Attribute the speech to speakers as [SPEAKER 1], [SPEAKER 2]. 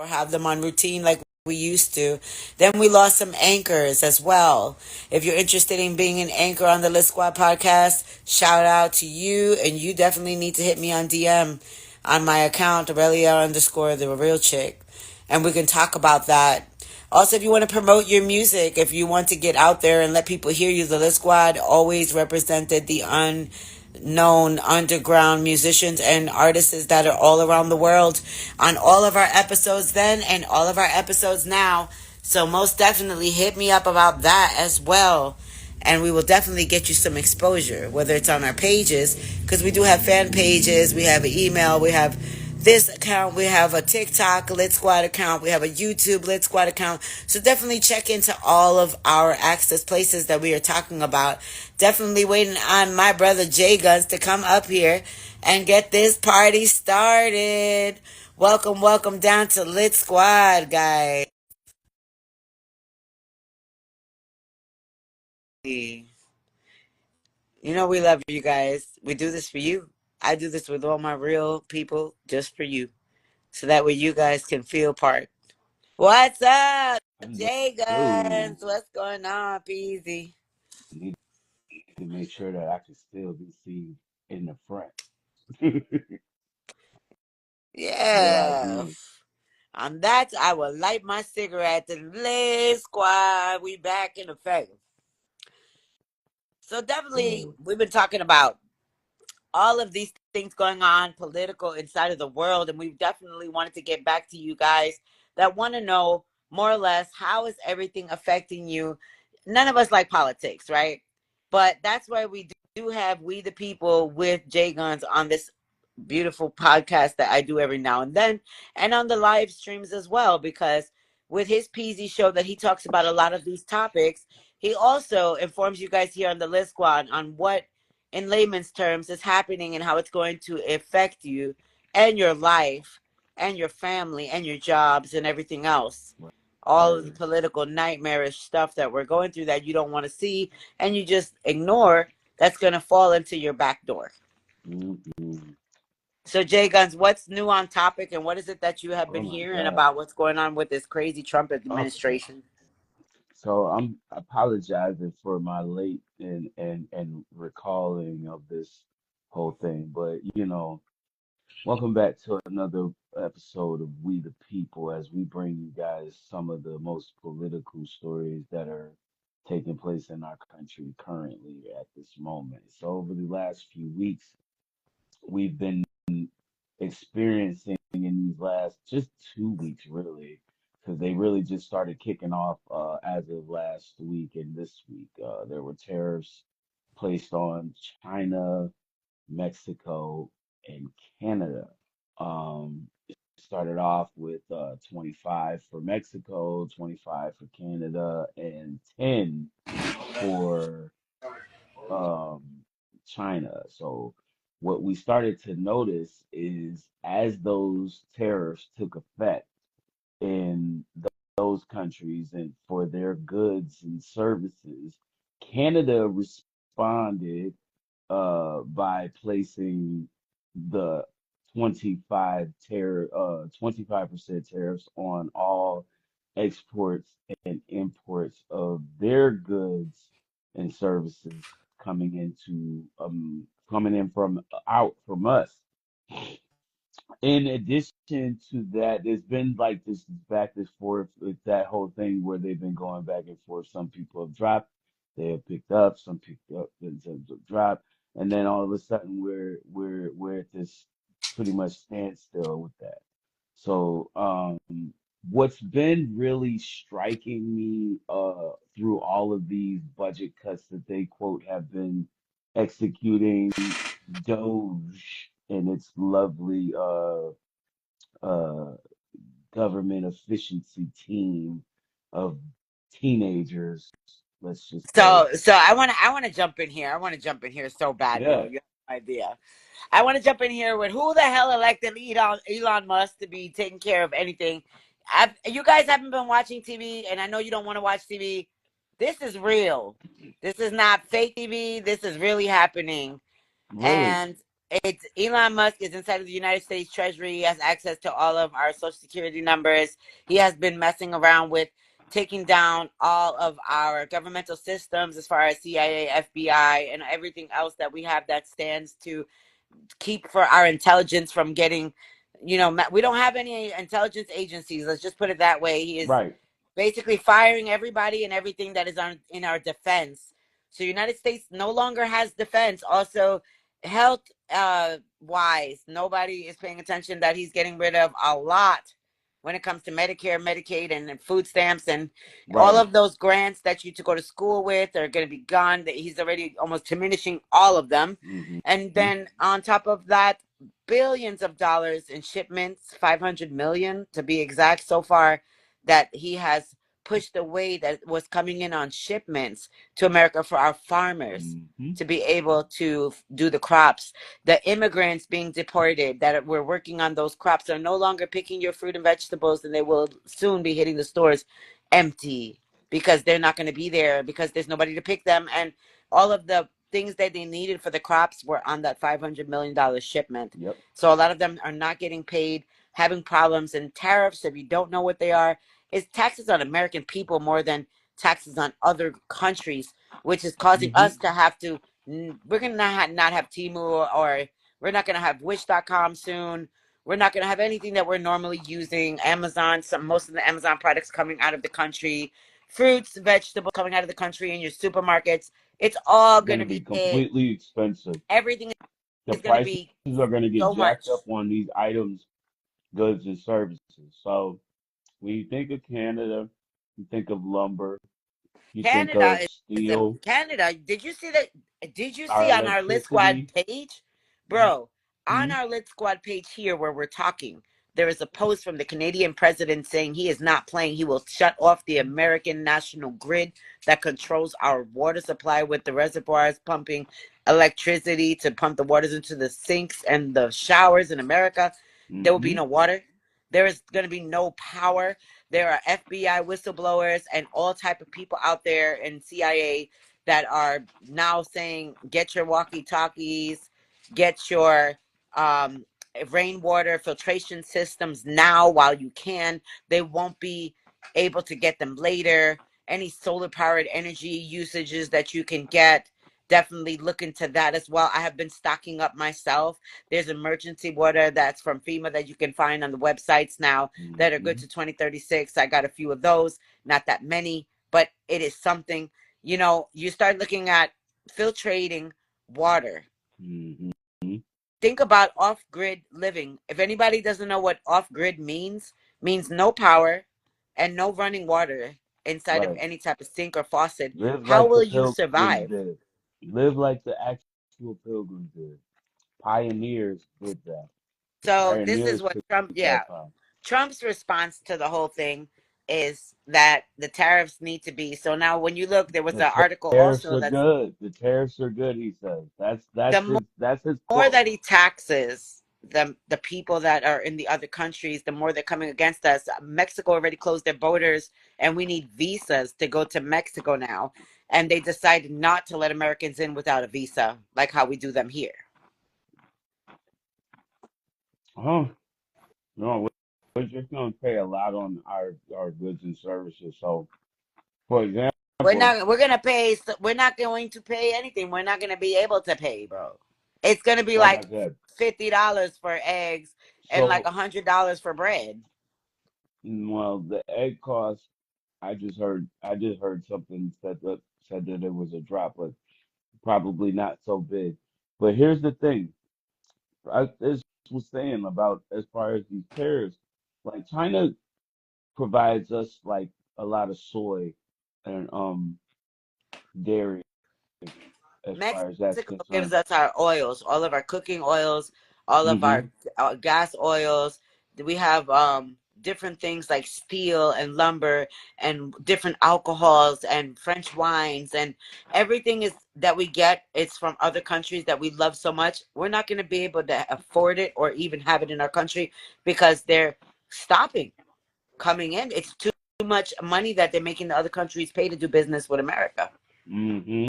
[SPEAKER 1] or have them on routine like we used to. Then we lost some anchors as well. If you're interested in being an anchor on the Lit Squad podcast, shout out to you. And you definitely need to hit me on DM on my account, Aurelia underscore the real chick. And we can talk about that. Also, if you want to promote your music, if you want to get out there and let people hear you, the Lit Squad always represented the unknown underground musicians and artists that are all around the world on all of our episodes then and all of our episodes now. So most definitely hit me up about that as well. And we will definitely get you some exposure, whether it's on our pages, because we do have fan pages, we have an email, we have this account, we have a TikTok Lit Squad account, we have a YouTube Lit Squad account. So definitely check into all of our access places that we are talking about. Definitely waiting on my brother Jay Guns to come up here and get this party started. Welcome, welcome down to Lit Squad, guys. You know we love you guys. We do this for you. I do this with all my real people just for you. So that way you guys can feel part. What's up, Jay
[SPEAKER 2] Yo,
[SPEAKER 1] Guns? What's going on, Peasy?
[SPEAKER 2] need to make sure that I can still be seen in the front. Good
[SPEAKER 1] Yeah.
[SPEAKER 2] idea.
[SPEAKER 1] On that, I will light my cigarette and Lit Squad. We back in effect. So definitely,
[SPEAKER 2] So,
[SPEAKER 1] we've been talking about all of these things going on political inside of the world, and we definitely wanted to get back to you guys that want to know more or less how is everything affecting you. None of us like politics, right? But that's why we do have We the People with Jay Guns on this beautiful podcast that I do every now and then, and on the live streams as well, because with his Peasy show that he talks about a lot of these topics, he also informs you guys here on the Lit Squad on what, in layman's terms, is happening and how it's going to affect you and your life and your family and your jobs and everything else. All of the
[SPEAKER 2] word.
[SPEAKER 1] political nightmarish stuff that we're going through that you don't want to see and you just ignore, that's going to fall into your back door.
[SPEAKER 2] Mm-mm.
[SPEAKER 1] So, Jay Guns, what's new on topic, and what is it that you have
[SPEAKER 2] Oh
[SPEAKER 1] been
[SPEAKER 2] my
[SPEAKER 1] hearing
[SPEAKER 2] God.
[SPEAKER 1] about what's going on with this crazy Trump
[SPEAKER 2] Okay.
[SPEAKER 1] administration?
[SPEAKER 2] So I'm apologizing for my late and recalling of this whole thing, but welcome back to another episode of We the People as we bring you guys some of the most political stories that are taking place in our country currently at this moment. So, over the last few weeks, we've been experiencing in these last just 2 weeks, really, because they really just started kicking off as of last week and this week. There were tariffs placed on China, Mexico, and Canada. It started off with 25 for Mexico, 25 for Canada, and 10 for um, China. So what we started to notice is as those tariffs took effect in those countries and for their goods and services, Canada responded by placing the 25% tariffs on all exports and imports of their goods and services coming in from out from us. In addition to that, there's been like this back and forth with that whole thing where they've been going back and forth. Some people have dropped, they have picked up, some picked up, and some have dropped, and then all of a sudden we're at this pretty much standstill with that. So what's been really striking me through all of these budget cuts that they quote have been executing Doge and its lovely uh, government efficiency team of teenagers, let's just say.
[SPEAKER 1] So I want to jump in here. I want to jump in here so bad, bro.
[SPEAKER 2] Yeah,
[SPEAKER 1] You have no idea. I want to jump in here with who the hell elected Elon Musk to be taking care of anything. You guys haven't been watching TV, and I know you don't want to watch TV. This is real. This is not fake TV. This is really happening.
[SPEAKER 2] really.
[SPEAKER 1] And It's Elon Musk is inside of the United States Treasury. He has access to all of our social security numbers. He has been messing around with taking down all of our governmental systems as far as CIA, FBI, and everything else that we have that stands to keep for our intelligence from getting, we don't have any intelligence agencies. Let's just put it that way. He is
[SPEAKER 2] Right.
[SPEAKER 1] basically firing everybody and everything that is in our defense. So United States no longer has defense. Also, health wise, nobody is paying attention that he's getting rid of a lot when it comes to Medicare, Medicaid, and food stamps, and all
[SPEAKER 2] Right.
[SPEAKER 1] of those grants that you to go to school with are going to be gone. He's already almost diminishing all of them. And
[SPEAKER 2] Mm-hmm.
[SPEAKER 1] then on top of that, billions of dollars in shipments, 500 million to be exact so far, that he has pushed away that was coming in on shipments to America for our farmers
[SPEAKER 2] Mm-hmm.
[SPEAKER 1] to be able to do the crops. The immigrants being deported that were working on those crops are no longer picking your fruit and vegetables, and they will soon be hitting the stores empty because they're not going to be there because there's nobody to pick them. And all of the things that they needed for the crops were on that $500 million shipment.
[SPEAKER 2] Yep.
[SPEAKER 1] So a lot of them are not getting paid, having problems. And tariffs, if you don't know what they are, is taxes on American people more than taxes on other countries, which is causing
[SPEAKER 2] Mm-hmm.
[SPEAKER 1] us to have to. We're gonna not have Temu, or we're not gonna have Wish.com soon. We're not gonna have anything that we're normally using. Amazon, most of the Amazon products coming out of the country, fruits, vegetables coming out of the country in your supermarkets. It's all
[SPEAKER 2] Going
[SPEAKER 1] gonna
[SPEAKER 2] to be
[SPEAKER 1] be hit.
[SPEAKER 2] completely expensive.
[SPEAKER 1] Everything
[SPEAKER 2] The
[SPEAKER 1] is gonna
[SPEAKER 2] prices
[SPEAKER 1] be
[SPEAKER 2] are going to get
[SPEAKER 1] so much.
[SPEAKER 2] jacked up on these items, goods, and services. So when you think of Canada, you think of lumber, you think
[SPEAKER 1] Canada
[SPEAKER 2] of
[SPEAKER 1] is
[SPEAKER 2] steel,
[SPEAKER 1] Canada. Did you see that? Did you
[SPEAKER 2] our
[SPEAKER 1] see on our Lit Squad
[SPEAKER 2] electricity.
[SPEAKER 1] page, bro? On
[SPEAKER 2] Mm-hmm.
[SPEAKER 1] our Lit Squad page here, where we're talking, there is a post from the Canadian president saying he is not playing. He will shut off the American national grid that controls our water supply, with the reservoirs pumping electricity to pump the waters into the sinks and the showers in America. There will be
[SPEAKER 2] Mm-hmm.
[SPEAKER 1] no water. There is going to be no power. There are FBI whistleblowers and all type of people out there in CIA that are now saying, get your walkie talkies, get your um, rainwater filtration systems now while you can. They won't be able to get them later. Any solar powered energy usages that you can get, definitely look into that as well. I have been stocking up myself. There's emergency water that's from FEMA that you can find on the websites now that are good
[SPEAKER 2] Mm-hmm.
[SPEAKER 1] to 2036. I got a few of those, not that many, but it is something. You start looking at filtrating water.
[SPEAKER 2] Mm-hmm.
[SPEAKER 1] Think about off-grid living. If anybody doesn't know what off-grid means no power and no running water inside of
[SPEAKER 2] Right.
[SPEAKER 1] any type of sink or faucet.
[SPEAKER 2] Live
[SPEAKER 1] How
[SPEAKER 2] like the
[SPEAKER 1] will you
[SPEAKER 2] pilgrims
[SPEAKER 1] survive?
[SPEAKER 2] did. Live like the actual pilgrims did. Pioneers did that. The
[SPEAKER 1] So this is
[SPEAKER 2] pioneers
[SPEAKER 1] what
[SPEAKER 2] took
[SPEAKER 1] Trump, yeah,
[SPEAKER 2] that time.
[SPEAKER 1] Trump's response to the whole thing is that the tariffs need to be. So now when you look, there was
[SPEAKER 2] The
[SPEAKER 1] an article
[SPEAKER 2] tariffs
[SPEAKER 1] also
[SPEAKER 2] are
[SPEAKER 1] that's
[SPEAKER 2] good. The tariffs are good, he says.
[SPEAKER 1] the
[SPEAKER 2] That's his
[SPEAKER 1] more
[SPEAKER 2] quote.
[SPEAKER 1] that he taxes the people that are in the other countries, the more they're coming against us. Mexico already closed their borders, and we need visas to go to Mexico now. And they decided not to let Americans in without a visa, like how we do them here.
[SPEAKER 2] Huh? No, we're just gonna pay a lot on our goods and services. So, for example,
[SPEAKER 1] We're gonna pay. We're not going to pay anything. We're not gonna be able to pay, bro. It's gonna be
[SPEAKER 2] like I
[SPEAKER 1] like
[SPEAKER 2] said,
[SPEAKER 1] $50 for eggs and like
[SPEAKER 2] so
[SPEAKER 1] $100 for bread.
[SPEAKER 2] well, the egg cost. I just heard something said that it was a drop, but probably not so big. But here's the thing. This was saying about as far as these tariffs, like China provides us like a lot of soy and dairy as far as that's
[SPEAKER 1] Mexico gives
[SPEAKER 2] concerned.
[SPEAKER 1] us our oils, all of our cooking oils, all of
[SPEAKER 2] Hmm.
[SPEAKER 1] our gas oils. We have different things like steel and lumber and different alcohols and French wines, and everything is that we get. It's from other countries that we love so much. We're not going to be able to afford it or even have it in our country because they're stopping coming in. It's too much money that they're making the other countries pay to do business with America.
[SPEAKER 2] Hmm.